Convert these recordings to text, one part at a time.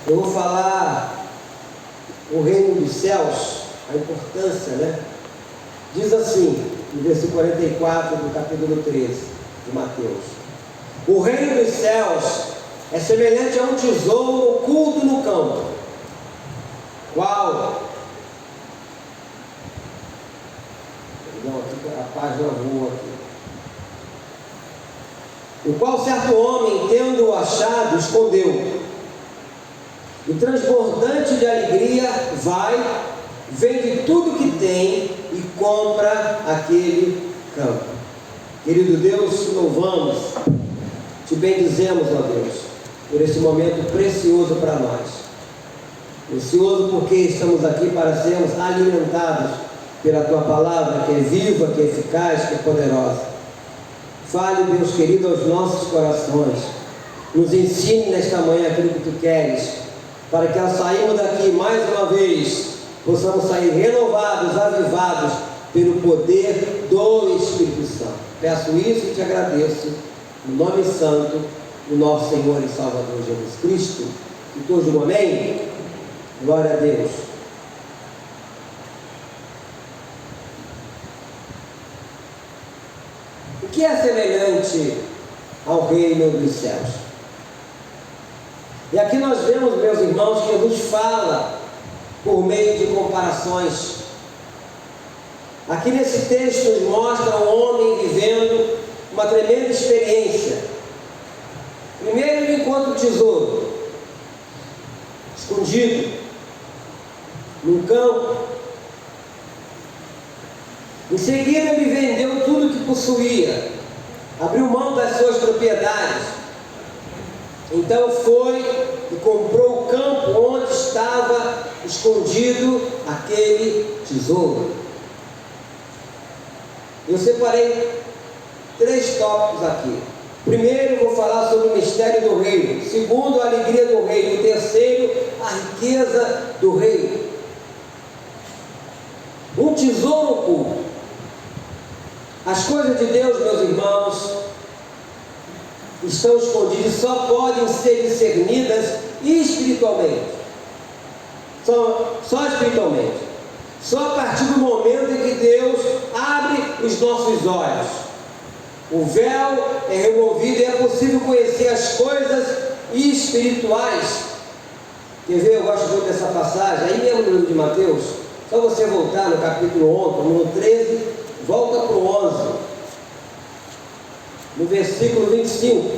Eu vou falar o reino dos céus, a importância, né? Diz assim, no versículo 44 do capítulo 13 de Mateus: o reino dos céus é semelhante a um tesouro oculto no campo, qual... Não, aqui a página voa aqui. O qual certo homem, tendo-o achado, escondeu. E transbordante de alegria, vai, vende tudo que tem e compra aquele campo. Querido Deus, te louvamos, te bendizemos, ó Deus, por esse momento precioso para nós. Precioso porque estamos aqui para sermos alimentados pela Tua Palavra, que é viva, que é eficaz, que é poderosa. Fale, Deus querido, aos nossos corações. Nos ensine nesta manhã aquilo que Tu queres, para que ao sairmos daqui mais uma vez, possamos sair renovados, avivados pelo poder do Espírito Santo. Peço isso e te agradeço, no nome santo do nosso Senhor e Salvador Jesus Cristo. E todos digam amém? Glória a Deus. O que é semelhante ao reino dos céus? E aqui nós vemos, meus irmãos, que Jesus fala por meio de comparações. Aqui nesse texto nos mostra um homem vivendo uma tremenda experiência. Primeiro ele encontra o tesouro escondido num campo. Em seguida ele vendeu tudo que possuía, abriu mão das suas propriedades. Então foi e comprou o campo onde estava escondido aquele tesouro. Eu separei 3 tópicos aqui. Primeiro, vou falar sobre o mistério do reino. Segundo, a alegria do reino. Terceiro, a riqueza do reino. Um tesouro oculto. As coisas de Deus, meus irmãos, estão escondidas, só podem ser discernidas espiritualmente. Só espiritualmente. Só a partir do momento em que Deus abre os nossos olhos. O véu é removido e é possível conhecer as coisas espirituais. Quer ver? Eu gosto muito dessa passagem. Aí mesmo no livro de Mateus, só você voltar no capítulo 11, no 13, volta para o 11. No versículo 25,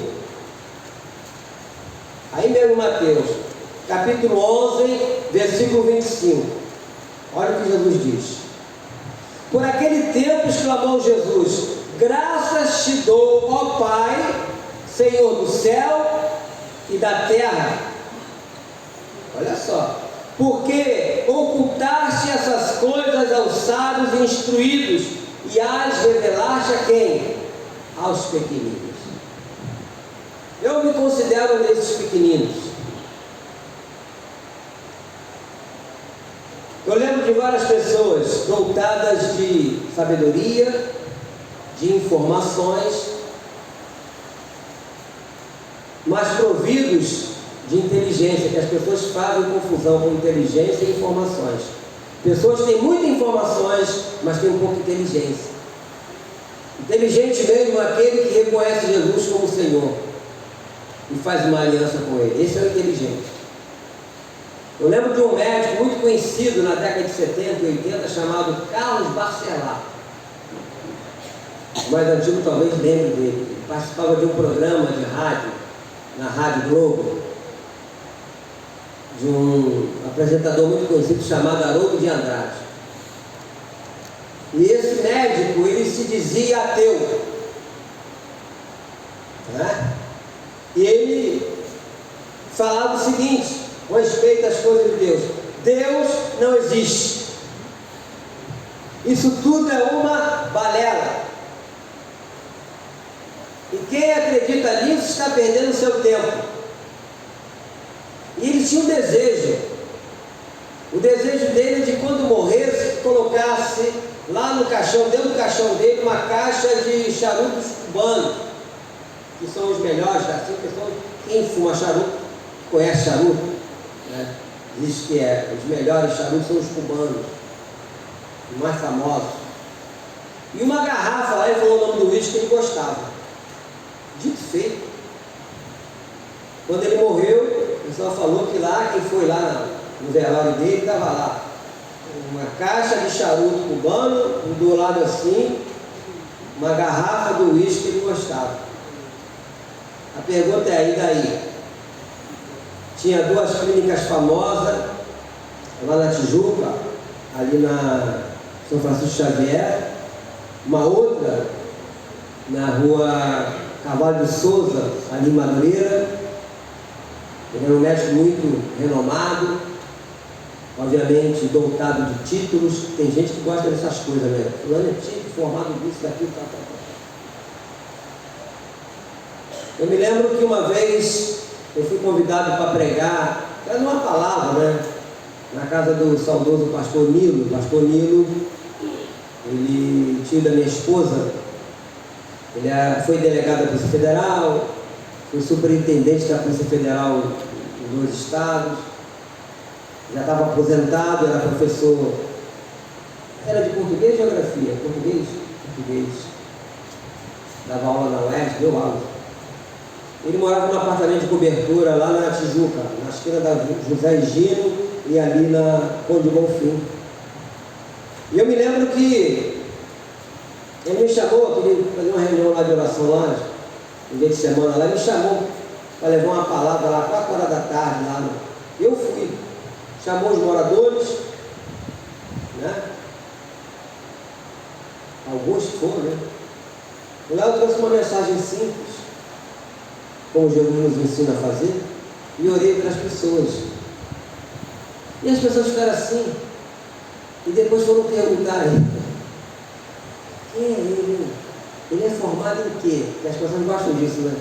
aí mesmo Mateus, capítulo 11, versículo 25, olha o que Jesus diz: por aquele tempo exclamou Jesus: graças te dou, ó Pai, Senhor do céu e da terra. Olha só, porque ocultaste essas coisas aos sábios e instruídos e as revelaste a quem? Aos pequeninos. Eu me considero um desses pequeninos. Eu lembro de várias pessoas dotadas de sabedoria, de informações, mas providos de inteligência, que as pessoas fazem confusão com inteligência e informações. Pessoas têm muitas informações, mas têm pouca inteligência. Inteligente mesmo é aquele que reconhece Jesus como Senhor e faz uma aliança com Ele. Esse é o inteligente. Eu lembro de um médico muito conhecido na década de 70 e 80 chamado Carlos Barcelar. O mais antigo talvez lembre dele. Ele participava de um programa de rádio, na Rádio Globo, de um apresentador muito conhecido chamado Haroldo de Andrade. E esse médico, ele se dizia ateu, né? E ele falava o seguinte, com respeito às coisas de Deus: Deus não existe, isso tudo é uma balela, e quem acredita nisso está perdendo o seu tempo. E ele tinha um desejo, o desejo dele de quando morresse, colocasse lá no caixão, dentro do caixão dele, uma caixa de charutos cubanos, que são os melhores, assim, quem fuma charuto, conhece charuto, né? Diz que os melhores charutos são os cubanos, os mais famosos. E uma garrafa lá, ele falou o nome do uísque que ele gostava. Dito feito. Quando ele morreu, o pessoal falou que lá, quem foi lá no velório dele, estava lá uma caixa de charuto cubano, e do lado assim, uma garrafa do uísque que ele gostava. A pergunta é: e daí? Tinha 2 clínicas famosas, lá na Tijuca, ali na São Francisco Xavier, uma outra na rua Carvalho de Souza, ali em Madureira. Ele era um médico muito renomado, obviamente dotado de títulos. Tem gente que gosta dessas coisas, né? Fulano é título, formado disso, daquilo, tal. Eu me lembro que uma vez eu fui convidado para pregar, era uma palavra, né? Na casa do saudoso pastor Nilo. O pastor Nilo, ele, tio da minha esposa, ele foi delegado da Polícia Federal, foi superintendente da Polícia Federal em 2 estados, já estava aposentado, era professor, era de português e geografia, português, dava aula na UERJ, deu aula. Ele morava num apartamento de cobertura lá na Tijuca, na esquina da José Gino e ali na Conde Bonfim. E eu me lembro que ele me chamou, queria fazer uma reunião lá de oração lá, um dia de semana lá, ele me chamou para levar uma palavra lá, 4 horas da tarde lá. Eu fui, chamou os moradores, né? Alguns foram, né? E lá eu trouxe uma mensagem simples, como Jesus nos ensina a fazer, e orei para as pessoas. E as pessoas ficaram assim, e depois foram perguntar: quem é ele? Ele é formado em quê? Porque as pessoas gostam disso, né?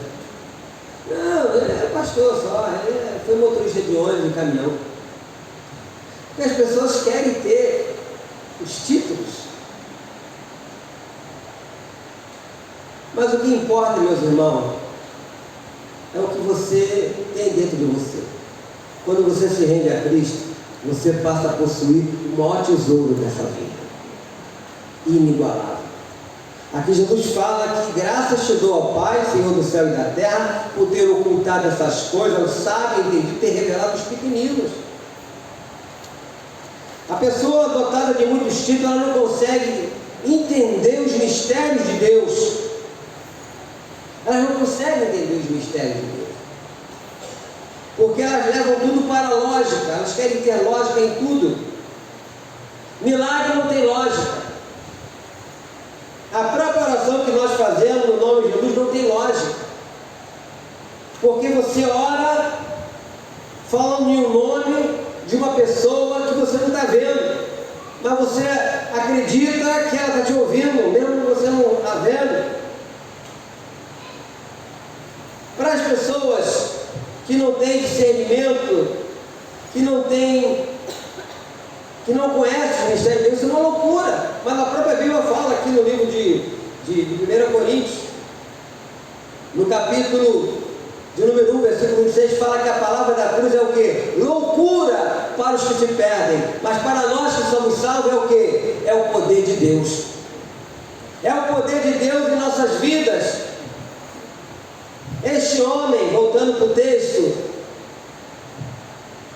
Não, ele é pastor só, ele foi motorista de ônibus e caminhão. Porque as pessoas querem ter os títulos. Mas o que importa, meus irmãos, é o que você tem dentro de você. Quando você se rende a Cristo, você passa a possuir o maior tesouro dessa vida, inigualável. Aqui Jesus fala que graças te dou ao Pai, Senhor do céu e da terra, por ter ocultado essas coisas, o sábio entendido, ter revelado aos pequeninos. A pessoa dotada de muitos títulos, ela não consegue entender os mistérios de Deus. Elas não conseguem entender os mistérios de Deus, porque elas levam tudo para a lógica, elas querem ter lógica em tudo. Milagre não tem lógica. A própria oração que nós fazemos no nome de Jesus não tem lógica, porque você ora falando em um nome de uma pessoa que você não está vendo, mas você acredita que ela está te ouvindo, mesmo que você não está vendo. Para as pessoas que não têm discernimento, que não conhecem o mistério de Deus, isso é uma loucura. Mas a própria Bíblia fala aqui no livro de 1 Coríntios, no capítulo de número 1, versículo 26, fala que a palavra da cruz é o quê? Loucura para os que se perdem, mas para nós que somos salvos é o quê? É o poder de Deus. É o poder de Deus em nossas vidas. Este homem, voltando para o texto,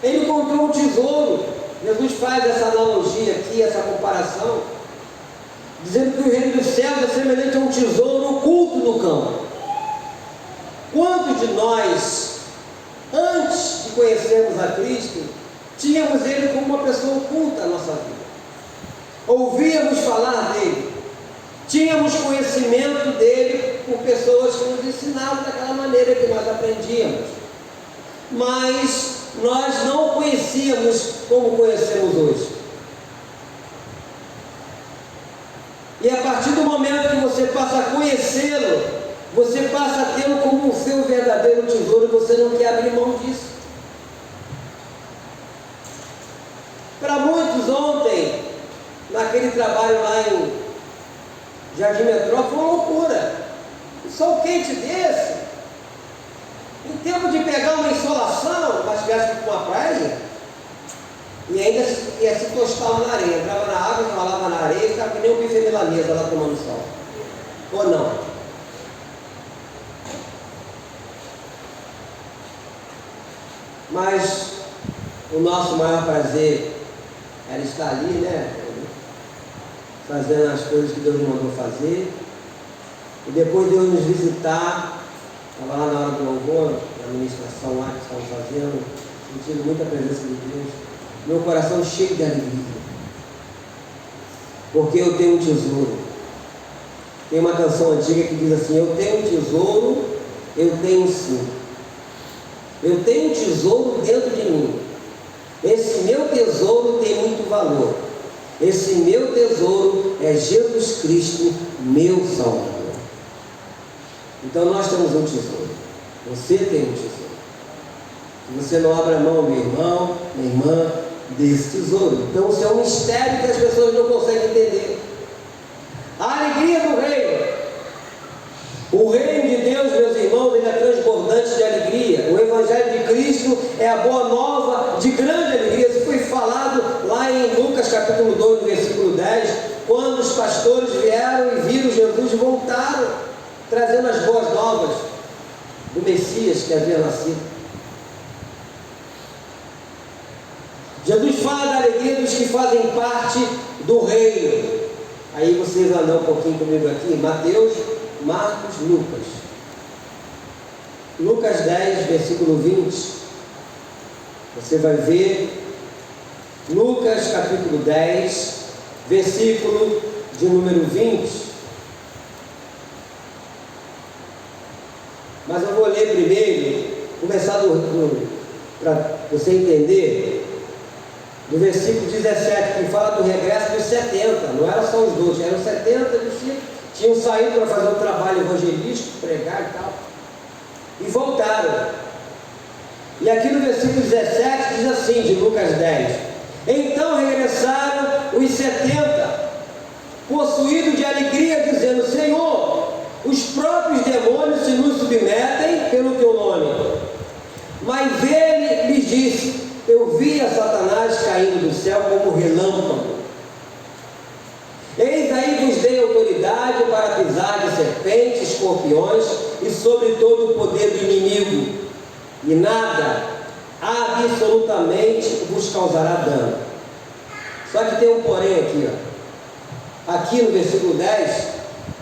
ele encontrou um tesouro. Jesus faz essa analogia aqui, essa comparação, dizendo que o reino dos céus é semelhante a um tesouro oculto no campo. Quantos de nós, antes de conhecermos a Cristo, tínhamos Ele como uma pessoa oculta na nossa vida? Ouvíamos falar dele, tínhamos conhecimento dele por pessoas que nos ensinavam daquela maneira que nós aprendíamos, mas nós não o conhecíamos como conhecemos hoje. E a partir do momento que você passa a conhecê-lo, você passa a tê-lo como o seu verdadeiro tesouro, e você não quer abrir mão disso. Para muitos ontem, naquele trabalho lá em Jardim Metrópole, foi uma loucura. Um sol quente desse, em tempo de pegar uma insolação, mas tivesse com uma praia, E ainda ia se tostar lá na areia. Entrava na água, enrolava na areia e ficava que nem um bife milanesa lá tomando sol. Ou não? Mas o nosso maior prazer era estar ali, né? Fazendo as coisas que Deus nos mandou fazer. E depois Deus nos visitar. Estava lá na hora do louvor, na ministração lá que estavam fazendo, sentindo muita presença de Deus. Meu coração cheio de alegria. Porque eu tenho um tesouro. Tem uma canção antiga que diz assim: eu tenho um tesouro, eu tenho sim. Eu tenho um tesouro dentro de mim. Esse meu tesouro tem muito valor. Esse meu tesouro é Jesus Cristo, meu Salvador. Então nós temos um tesouro. Você tem um tesouro. E você não abre a mão, meu irmão, minha irmã, desse tesouro. Então isso é um mistério que as pessoas não conseguem entender. A alegria do reino. O reino de Deus, meus irmãos, ele é transbordante de alegria. O Evangelho de Cristo é a boa nova de grande alegria. Isso foi falado lá em Lucas capítulo 2, versículo 10, quando os pastores vieram e viram Jesus e voltaram, trazendo as boas novas do Messias que havia nascido. Jesus fala da alegria dos que fazem parte do reino. Aí vocês vão andar um pouquinho comigo aqui, Mateus, Marcos, Lucas. Lucas 10, versículo 20. Você vai ver Lucas capítulo 10, versículo de número 20. Mas eu vou ler primeiro, começar para você entender, do versículo 17, que fala do regresso dos 70. Não era só os 12, eram 70 discípulos. Tinham saído para fazer um trabalho evangelístico, pregar e tal, e voltaram. E aqui no versículo 17 diz assim, de Lucas 10: então regressaram os 70, possuídos de alegria, dizendo: Senhor, os próprios demônios se nos submetem pelo teu nome. Mas ele lhes disse: eu vi a Satanás caindo do céu como relâmpago. Eis aí vos dei autoridade para pisar de serpentes, escorpiões e sobre todo o poder do inimigo, e nada, absolutamente, vos causará dano. Só que tem um porém aqui, ó. Aqui no versículo 10,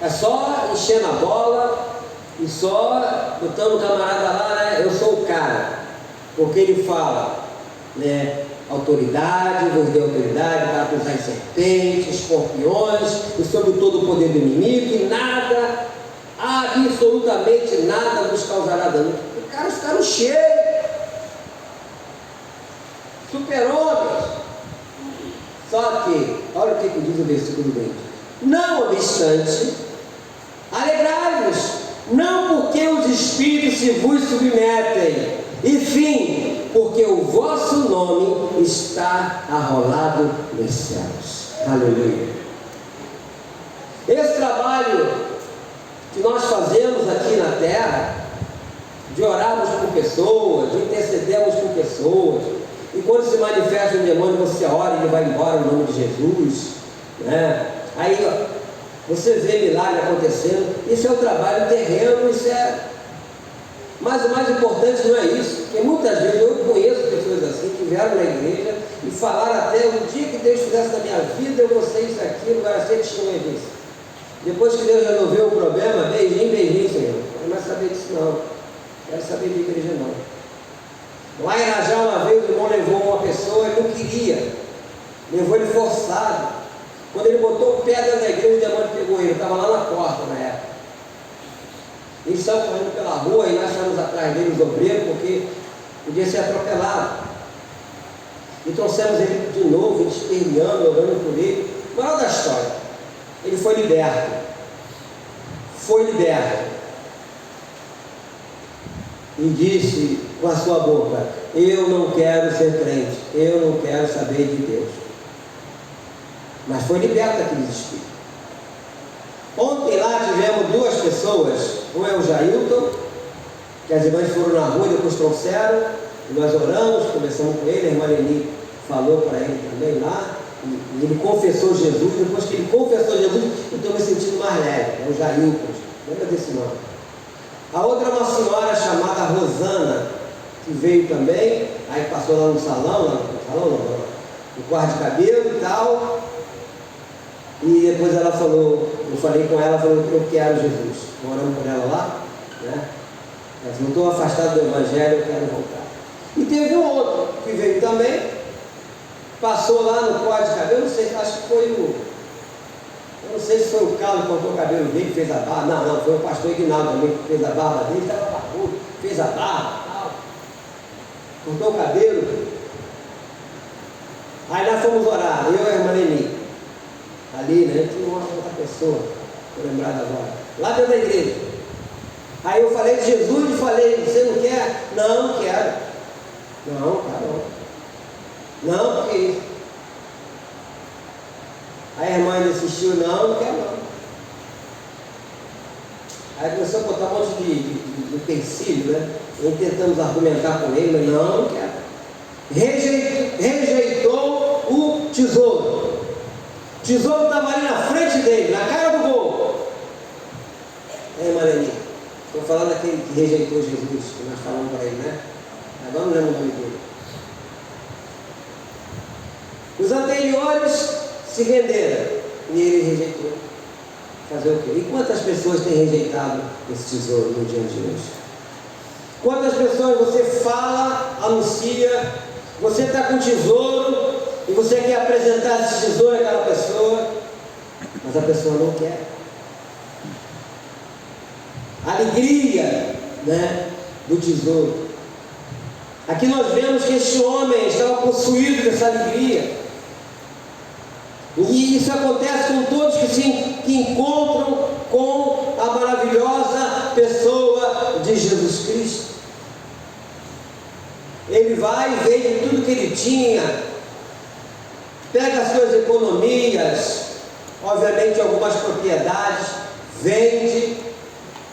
é só enchendo a bola e só botando o camarada lá, né? Eu sou o cara, porque ele fala, né? Autoridade, vos dei autoridade para pisar em serpentes, escorpiões e sobre todo o poder do inimigo, e nada, absolutamente nada vos causará dano. Os caras ficaram cheios, super-homens. Só que, olha o que diz o versículo 20: não obstante, alegrai-vos, não porque os espíritos se vos submetem, e sim, porque o vosso nome está arrolado nos céus. Aleluia. Esse trabalho que nós fazemos aqui na terra, de orarmos por pessoas, de intercedermos por pessoas, e quando se manifesta um demônio, você ora e ele vai embora no nome de Jesus, né? Aí você vê milagre acontecendo. Isso é o trabalho terreno, isso é. Mas o mais importante não é isso, porque muitas vezes eu conheço pessoas assim que vieram na igreja e falaram até: o dia que Deus fizesse na minha vida, eu vou ser isso aqui, não vai ser testemunha disso. Depois que Deus resolveu o problema, beijinho, beijinho, Senhor. Não quero mais saber disso não. Não quero saber de igreja não. Lá em Irajá, uma vez, o irmão levou uma pessoa, ele não queria. Levou ele forçado. Quando ele botou o pé dentro da igreja, o demônio pegou ele. Estava lá na porta na época. Eles estavam correndo pela rua e nós estávamos atrás dele, os obreiros, porque podia ser atropelado. E trouxemos ele de novo, esperneando, orando por ele. Moral da história: ele foi liberto. Foi liberto. E disse com a sua boca: eu não quero ser crente, eu não quero saber de Deus. Mas foi liberto daquele espírito. Ontem lá tivemos duas pessoas, um é o Jailton, que as irmãs foram na rua e depois trouxeram, e nós oramos, conversamos com ele, a irmã Leni falou para ele também lá, e ele confessou Jesus. Depois que ele confessou Jesus, eu estou me sentindo mais leve. É o Jailton, lembra desse nome? A outra é uma senhora chamada Rosana, que veio também, aí passou lá no salão, no quarto de cabelo e tal, e depois ela falou, eu falei com ela, falou que eu quero Jesus, orando por ela lá, né? Ela falou, estou afastado do Evangelho, eu quero voltar. E teve um outro que veio também, passou lá no quarto de cabelo, não sei, acho que foi eu não sei se foi o Carlos que cortou o cabelo dele, que fez a barba. Não, foi o pastor Ignaldo também que fez a barba dele, estava barbudo, fez a barba, tal. Cortou o cabelo. Aí nós fomos orar, eu e a irmã Leni. Ali, né? Tinha uma outra pessoa, estou lembrado agora. Lá dentro da igreja. Aí eu falei de Jesus e falei, você não quer? Não, não quero. Não, tá bom. Não, porque isso. Aí a irmã ainda insistiu, não quero não. Aí começou a botar um monte de empecilho, né? E tentamos argumentar com ele, mas não quero. Rejeitou o tesouro. O tesouro estava ali na frente dele, na cara do gol. Aí, Marani, estou falando daquele que rejeitou Jesus, que nós falamos para ele, né? Agora não lembro o nome dele. Os anteriores se renderam e ele rejeitou. Fazer o quê? E quantas pessoas têm rejeitado esse tesouro no dia de hoje? Quantas pessoas você fala, anuncia, você está com tesouro e você quer apresentar esse tesouro àquela pessoa, mas a pessoa não quer. A alegria, né, do tesouro. Aqui nós vemos que este homem estava possuído dessa alegria. E isso acontece com todos que encontram com a maravilhosa pessoa de Jesus Cristo. Ele vai e vende tudo que ele tinha, pega as suas economias, obviamente algumas propriedades, vende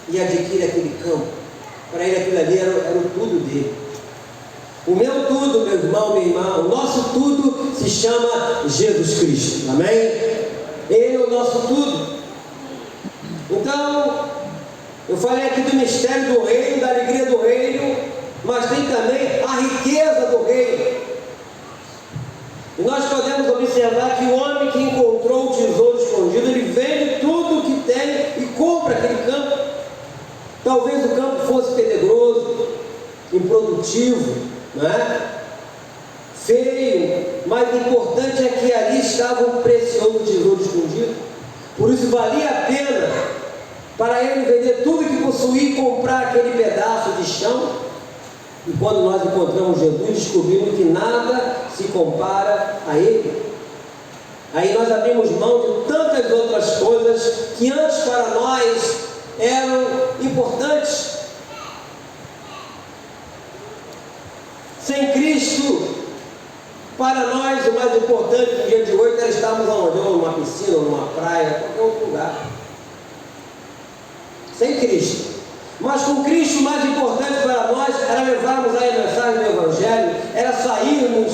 e adquire aquele campo. Para ele aquilo ali era o tudo dele. O meu tudo, meu irmão, minha irmã, o nosso tudo se chama Jesus Cristo, amém? Ele é o nosso tudo. Então, eu falei aqui do mistério do reino, da alegria do reino, mas tem também a riqueza do reino. E nós podemos observar que o homem que encontrou o tesouro escondido, ele vende tudo o que tem e compra aquele campo. Talvez o campo fosse pedregoso, improdutivo, não é? Feio, mas o importante é que ali estava um precioso tesouro escondido. Por isso valia a pena para ele vender tudo que possuía e comprar aquele pedaço de chão. E quando nós encontramos Jesus, descobrimos que nada se compara a ele. Aí nós abrimos mão de tantas outras coisas que antes para nós eram importantes. Sem Cristo, para nós o mais importante no dia de hoje era estarmos aonde? Ou numa piscina, ou numa praia, qualquer outro lugar. Sem Cristo. Mas com Cristo o mais importante para nós era levarmos a mensagem do Evangelho, era sairmos,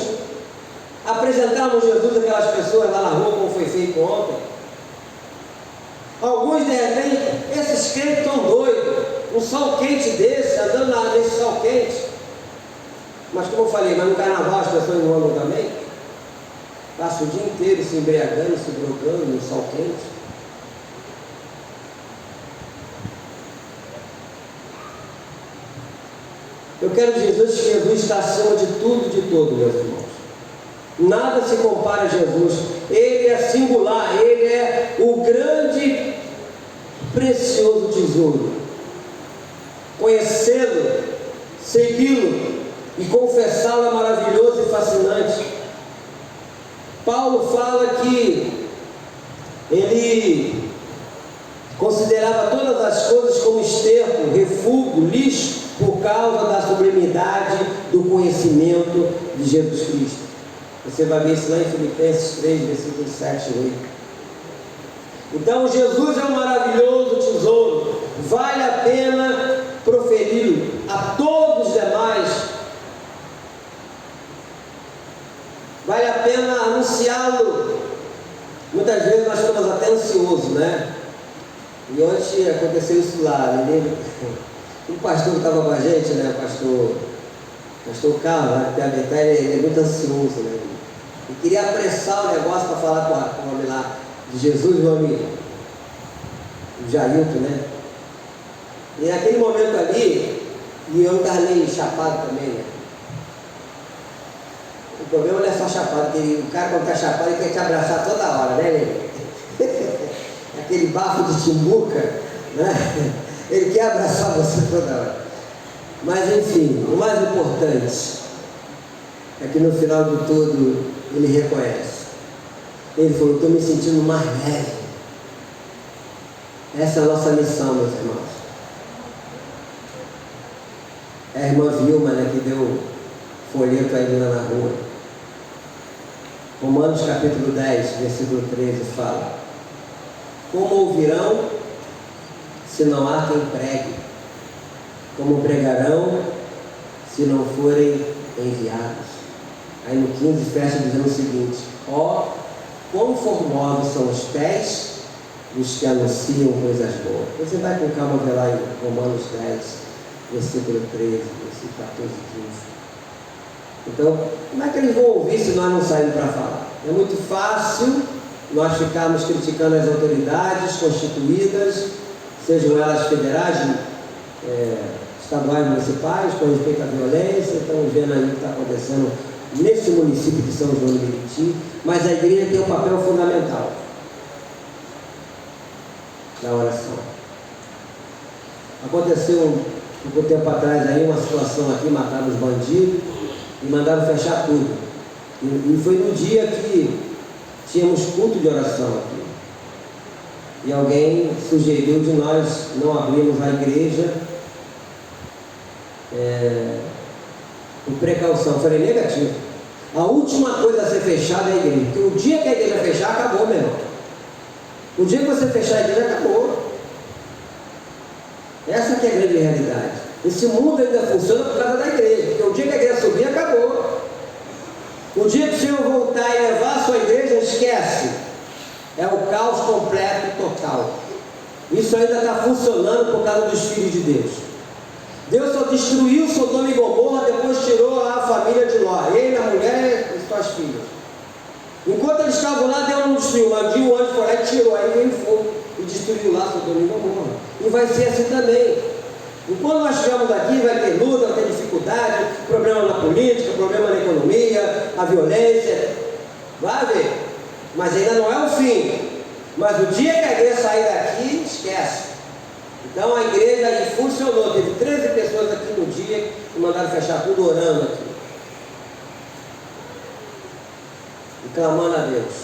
apresentarmos Jesus àquelas pessoas lá na rua, como foi feito ontem. Alguns de repente, esses crentes estão doidos, um sol quente desse, andando nesse sol quente. Mas como eu falei, mas no carnaval as pessoas não andam também? Passam o dia inteiro se embriagando, se drogando no sol quente. Eu quero dizer que Jesus está acima de tudo e de todo, meus irmãos. Nada se compara a Jesus. Ele é singular, ele é o grande, precioso tesouro. Conhecê-lo, segui-lo e confessá-lo é maravilhoso e fascinante. Paulo fala que ele considerava todas as coisas como esterco, refúgio, lixo, por causa da sublimidade do conhecimento de Jesus Cristo. Você vai ver isso lá em Filipenses 3, versículos 7 e 8. Então Jesus é um maravilhoso tesouro, vale a pena proferi-lo a todos os demais. Vale a pena anunciá-lo. Muitas vezes nós ficamos até ansiosos, né? E ontem aconteceu isso lá, me lembro. Um pastor que estava com a gente, né? O pastor Carlos, lá de PABT, ele é muito ansioso, né? Ele queria apressar o negócio para falar com o homem lá de Jesus, o homem, o Jailton, né? E naquele momento ali, e eu estava meio chapado também, né? O problema não é só chapado, porque o cara quando está chapado ele quer te abraçar toda hora, né, Lene? Aquele bafo de timbuca, né? Ele quer abraçar você toda hora. Mas enfim, o mais importante é que no final de tudo ele reconhece. Ele falou, estou me sentindo mais leve. Essa é a nossa missão, meus irmãos. É a irmã Vilma, né, que deu folheto aí lá na rua. Romanos capítulo 10, versículo 13 fala: como ouvirão se não há quem pregue? Como pregarão se não forem enviados? Aí no 15 fecha dizendo o seguinte: ó, quão formosos são os pés dos que anunciam coisas boas. Você vai com calma ver lá em Romanos 10, versículo 13, versículo 14 e 15. Então, como é que eles vão ouvir se nós não saímos para falar? É muito fácil nós ficarmos criticando as autoridades constituídas, sejam elas federais, estaduais, municipais, com respeito à violência. Estamos vendo aí o que está acontecendo nesse município de São João do Meriti, mas a igreja tem um papel fundamental na oração. Aconteceu um tempo atrás aí uma situação aqui, mataram os bandidos e mandaram fechar tudo. E foi no dia que tínhamos culto de oração aqui. E alguém sugeriu de nós não abrirmos a igreja por precaução. Eu falei, negativo. A última coisa a ser fechada é a igreja. Porque o dia que a igreja fechar, acabou, meu irmão. O dia que você fechar a igreja, acabou. Essa que é a grande realidade. Esse mundo ainda funciona por causa da igreja. Porque o dia que a igreja subir, acabou. O dia que o Senhor voltar e levar a sua igreja, esquece. É o caos completo e total. Isso ainda está funcionando por causa dos filhos de Deus. Deus só destruiu Sodoma e Gomorra, depois tirou lá a família de Ló, ele, a mulher e suas filhas. Enquanto eles estavam lá, Deus não destruiu, mas um anjo foi lá e tirou, aí veio fogo e destruiu lá Sodoma e Gomorra. E vai ser assim também. Enquanto nós estivermos aqui, vai ter luta, vai ter dificuldade, problema na política, problema na economia, a violência. Vai haver. Mas ainda não é o fim. Mas o dia que a igreja sair daqui, esquece. Então a igreja aí funcionou. Teve 13 pessoas aqui no dia que mandaram fechar tudo orando aqui. E clamando a Deus.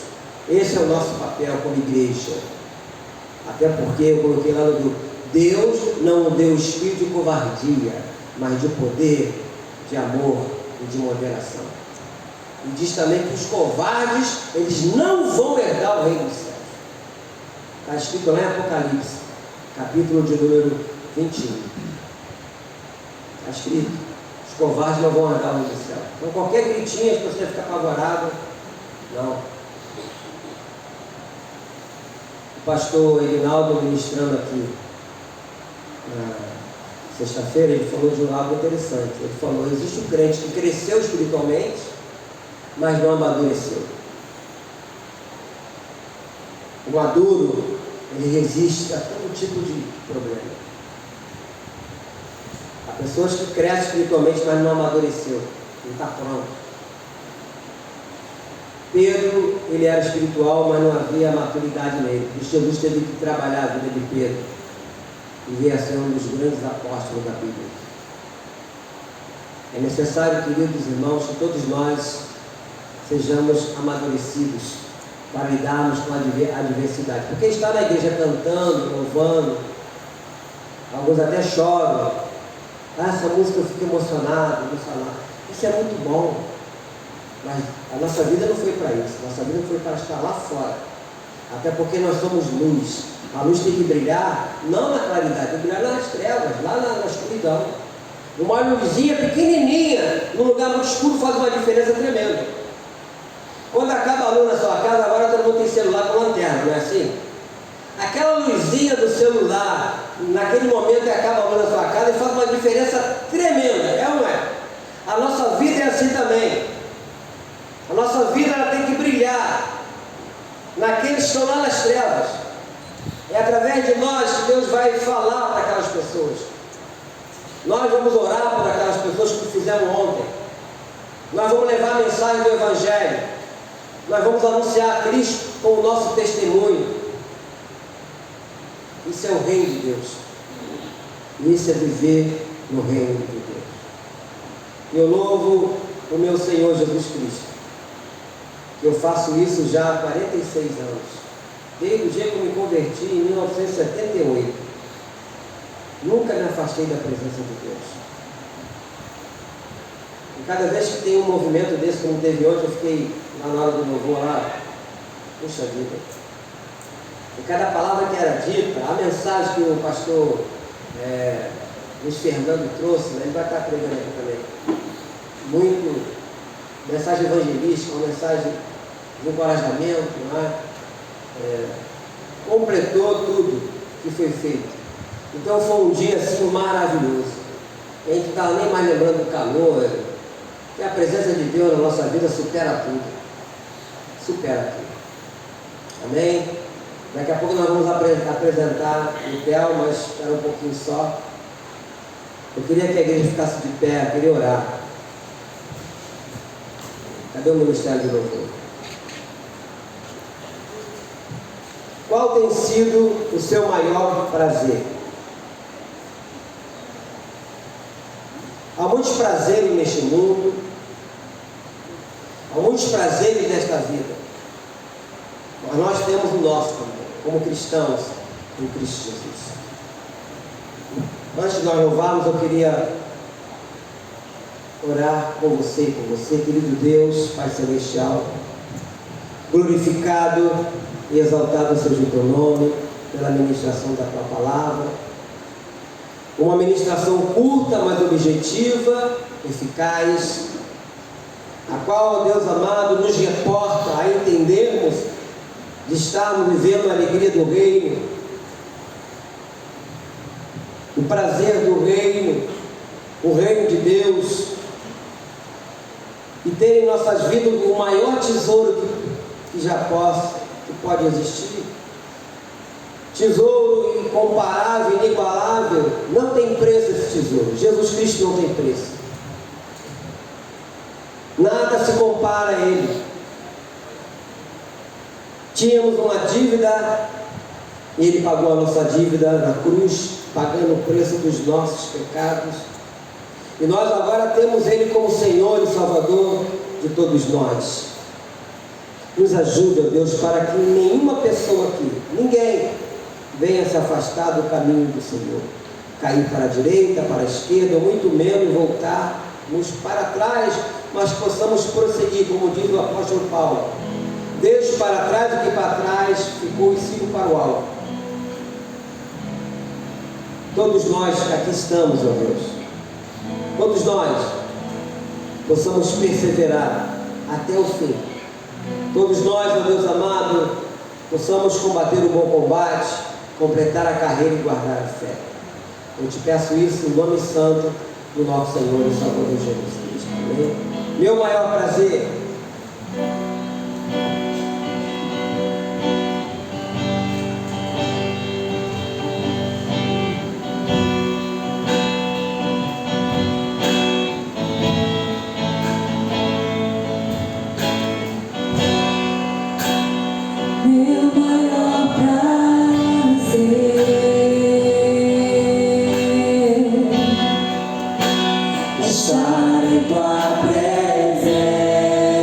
Esse é o nosso papel como igreja. Até porque eu coloquei lá no grupo: Deus não deu espírito de covardia, mas de poder, de amor e de moderação. E diz também que os covardes, eles não vão herdar o reino dos céus. Está escrito lá em Apocalipse, capítulo de número 21. Está escrito: os covardes não vão herdar o reino dos céus. Então qualquer gritinho, as pessoas ficam apavoradas. Não. O pastor Eginaldo, ministrando aqui na sexta-feira, ele falou de algo interessante. Ele falou: existe um crente que cresceu espiritualmente, mas não amadureceu. O maduro, ele resiste a todo tipo de problema. Há pessoas que crescem espiritualmente, mas não amadureceu, não está pronto. Pedro, ele era espiritual, mas não havia maturidade nele. Jesus teve que trabalhar a vida de Pedro e veio a ser um dos grandes apóstolos da Bíblia. É necessário, queridos irmãos, que todos nós sejamos amadurecidos para lidarmos com a adversidade. Porque estar na igreja cantando, louvando, alguns até choram. Essa música eu fico emocionado, isso é muito bom. Mas a nossa vida não foi para isso. Nossa vida foi para estar lá fora. Até porque nós somos luz. A luz tem que brilhar, não na claridade, tem que brilhar nas trevas, lá na escuridão. Uma luzinha pequenininha, num lugar muito escuro, faz uma diferença tremenda. Quando acaba a luz na sua casa, agora todo mundo tem celular com lanterna, não é assim? Aquela luzinha do celular, naquele momento que acaba a luz na sua casa, faz uma diferença tremenda, é ou não é? A nossa vida é assim também. A nossa vida ela tem que brilhar naqueles que estão lá nas trevas. É através de nós que Deus vai falar para aquelas pessoas. Nós vamos orar por aquelas pessoas que fizemos ontem. Nós vamos levar a mensagem do Evangelho. Nós vamos anunciar a Cristo com o nosso testemunho. Isso é o reino de Deus. Isso é viver no reino de Deus. Eu louvo o meu Senhor Jesus Cristo. Eu faço isso já há 46 anos. Desde o dia que eu me converti em 1978. Nunca me afastei da presença de Deus. E cada vez que tem um movimento desse, como teve ontem, eu fiquei lá na hora do louvor lá. Puxa vida. E cada palavra que era dita, a mensagem que o pastor Luiz Fernando trouxe, né, ele vai estar pregando aqui também. Muito mensagem evangelística, uma mensagem de encorajamento, né? Completou tudo que foi feito. Então foi um dia assim maravilhoso. A gente não estava nem mais lembrando do calor, que a presença de Deus na nossa vida supera tudo. Supera tudo. Amém? Daqui a pouco nós vamos apresentar o Theo, mas espera um pouquinho só. Eu queria que a igreja ficasse de pé, eu queria orar. Cadê o ministério de louvor? Qual tem sido o seu maior prazer? Há muitos prazeres neste mundo, há muitos prazeres nesta vida, mas nós temos o nosso também, como cristãos em Cristo Jesus. Antes de nós louvarmos, eu queria orar com você, querido Deus, Pai Celestial. Glorificado e exaltado seja o teu nome pela ministração da tua palavra. Uma ministração curta, mas objetiva, eficaz, a qual, Deus amado, nos reporta a entendermos de estarmos vivendo a alegria do reino, o prazer do reino, o reino de Deus, e ter em nossas vidas o maior tesouro que pode existir. Tesouro incomparável, inigualável, não tem preço esse tesouro. Jesus Cristo não tem preço. Nada se compara a Ele. Tínhamos uma dívida, Ele pagou a nossa dívida na cruz, pagando o preço dos nossos pecados. E nós agora temos Ele como Senhor e Salvador de todos nós. Nos ajude, ó Deus, para que nenhuma pessoa aqui, ninguém, venha se afastar do caminho do Senhor, cair para a direita, para a esquerda, ou muito menos voltarmos para trás, mas possamos prosseguir, como diz o apóstolo Paulo: deixe para trás o que para trás ficou e sigo para o alto. Todos nós que aqui estamos, ó Deus, todos nós possamos perseverar até o fim. Todos nós, ó Deus amado, possamos combater o bom combate, completar a carreira e guardar a fé. Eu te peço isso no nome santo do nosso Senhor e Salvador Jesus Cristo. Amém? Meu maior prazer estar em tua presença.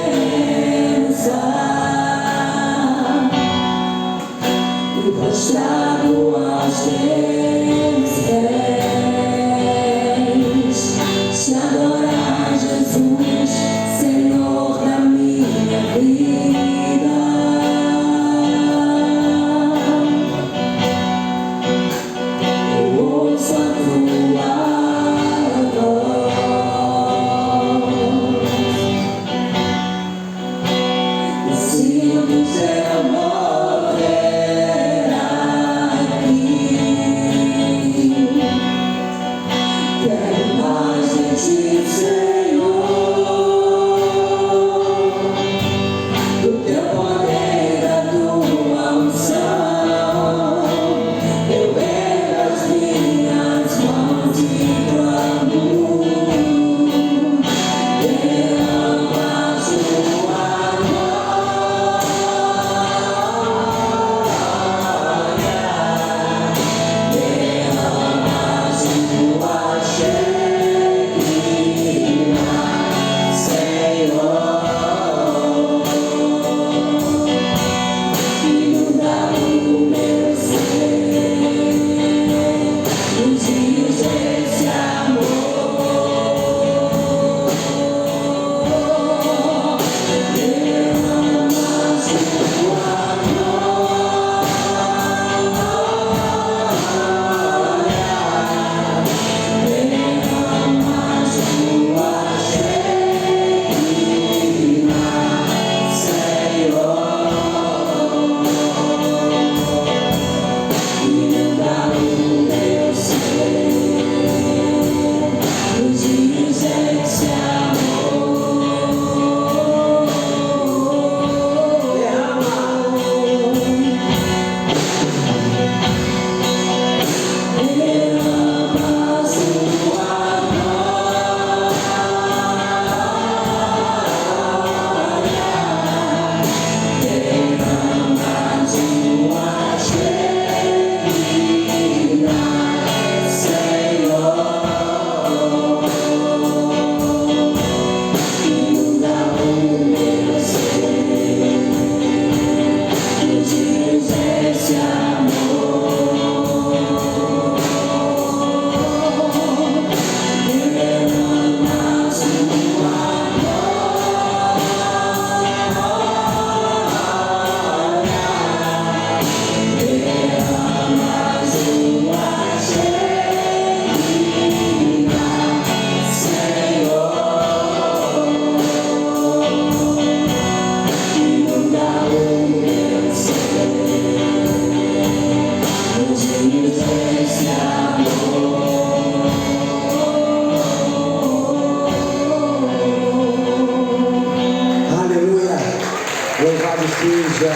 seja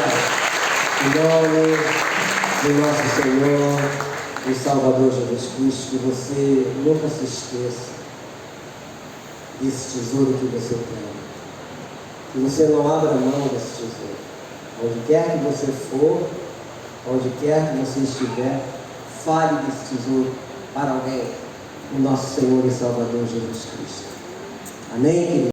o nome do nosso Senhor e Salvador Jesus Cristo, que você nunca se esqueça desse tesouro que você tem. Que você não abra mão desse tesouro. Onde quer que você for, onde quer que você estiver, fale desse tesouro para alguém, o nosso Senhor e Salvador Jesus Cristo. Amém, querido?